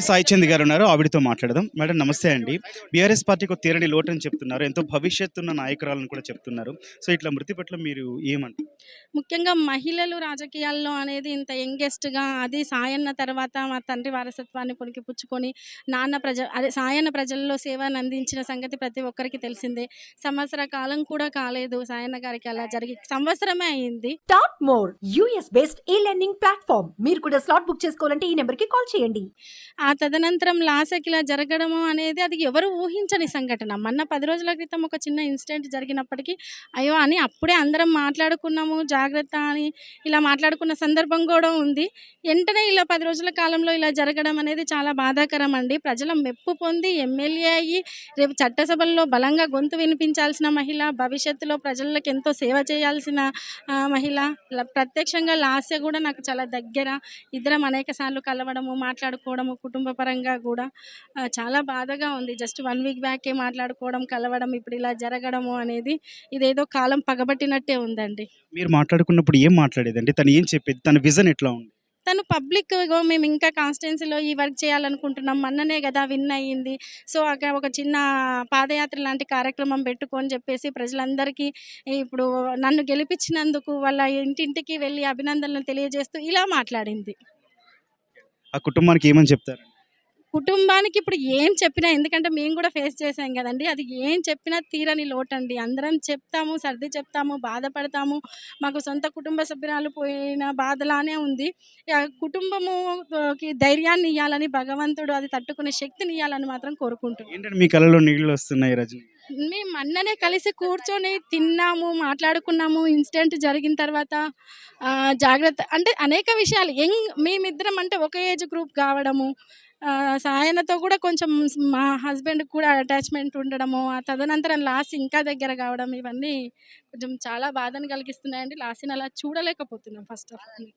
సాయి చంద్ గారు ఉన్నారు, ఆవిడతో మాట్లాడదాం. మేడం నమస్తే అండి. బీఆర్ఎస్ పార్టీకి ఒక తీరని లోటు అని చెప్తున్నారు, ఎంతో భవిష్యత్తున్న నాయకురాలను కూడా చెప్తున్నారు. సో ఇట్లా మృతి పట్ల మీరు ఏమంటారు? ముఖ్యంగా మహిళలు రాజకీయాల్లో అనేది ఇంత యంగెస్ట్‌గా అది సాయన్న తర్వాత మా తండ్రి వారసత్వాన్ని పుణికిపుచ్చుకొని సాయన్న ప్రజల్లో సేవను అందించిన సంగతి ప్రతి ఒక్కరికి తెలిసిందే. సంవత్సర కాలం కూడా కాలేదు సాయన్న గారికి అలా జరిగి, సంవత్సరమే అయింది. టాప్ మోర్ యూఎస్ బేస్డ్ ఈ లెర్నింగ్ ప్లాట్ఫామ్. మీరు కూడా స్లాట్ బుక్ చేసుకోవాలంటే ఈ నెంబర్కి కాల్ చేయండి. ఆ తదనంతరం లాస్యకి ఇలా జరగడము అనేది అది ఎవరు ఊహించని సంఘటన. మొన్న 10 రోజుల క్రితం ఒక చిన్న ఇన్సిడెంట్ జరిగినప్పటికీ అయ్యో అని అప్పుడే అందరం మాట్లాడుకున్నాము, జాగ్రత్త అని ఇలా మాట్లాడుకున్న సందర్భం కూడా ఉంది. వెంటనే ఇలా 10 రోజుల కాలంలో ఇలా జరగడం అనేది చాలా బాధాకరం అండి. ప్రజల మెప్పు పొంది ఎమ్మెల్యే అయ్యి రేపు చట్టసభల్లో బలంగా గొంతు వినిపించాల్సిన మహిళ, భవిష్యత్తులో ప్రజలకు ఎంతో సేవ చేయాల్సిన మహిళ. ప్రత్యక్షంగా లాస్య కూడా నాకు చాలా దగ్గర. ఇద్దరం అనేక సార్లు కలవడము, మాట్లాడుకోవడము, కుటుంబ పరంగా కూడా చాలా బాధగా ఉంది. జస్ట్ 1 వీక్ బ్యాకే మాట్లాడుకోవడం, కలవడం, ఇప్పుడు ఇలా జరగడము అనేది ఇదేదో కాలం పగబట్టినట్టే ఉందండి. మీరు మాట్లాడుకున్నప్పుడు ఏం మాట్లాడేదండి? తను ఏం చెప్పేది? తన విజన్ ఎట్లా ఉంది? తను పబ్లిక్ మేము ఇంకా కాన్స్టిట్యున్సీలో ఈ వర్క్ చేయాలనుకుంటున్నాం, మొన్ననే కదా విన్ అయ్యింది, సో అక్కడ ఒక చిన్న పాదయాత్ర లాంటి కార్యక్రమం పెట్టుకొని చెప్పేసి ప్రజలందరికీ ఇప్పుడు నన్ను గెలిపించినందుకు వాళ్ళ ఇంటింటికి వెళ్ళి అభినందనలు తెలియజేస్తూ ఇలా మాట్లాడింది. ఆ కుటుంబానికి ఏమని చెప్తారు? కుటుంబానికి ఇప్పుడు ఏం చెప్పినా, ఎందుకంటే మేము కూడా ఫేస్ చేసాం కదండి, అది ఏం చెప్పినా తీరని లోటండి. అందరం చెప్తాము, సర్ది చెప్తాము, బాధపడతాము. మాకు సొంత కుటుంబ సభ్యురాలు పోయిన బాధలానే ఉంది. కుటుంబముకి ధైర్యాన్ని ఇవ్వాలని, భగవంతుడు అది తట్టుకునే శక్తిని ఇవ్వాలని మాత్రం కోరుకుంటున్నాం. ఏంటంటే మీ కళ్ళలో నీళ్ళు వస్తున్నాయి రజని. మేము మొన్ననే కలిసి కూర్చొని తిన్నాము, మాట్లాడుకున్నాము. ఇన్సిడెంట్ జరిగిన తర్వాత జాగ్రత్త అంటే అనేక విషయాలు మేమిద్దరం అంటే ఒక ఏజ్ గ్రూప్ కావడము, సాయనతో కూడా కొంచెం మా హస్బెండ్కి కూడా అటాచ్మెంట్ ఉండడము, ఆ తదనంతరం లాస్ట్ ఇంకా దగ్గర కావడం, ఇవన్నీ కొంచెం చాలా బాధను కలిగిస్తున్నాయండి. లాస్ట్ని అలా చూడలేకపోతున్నాం ఫస్ట్ ఆఫ్ ఆల్.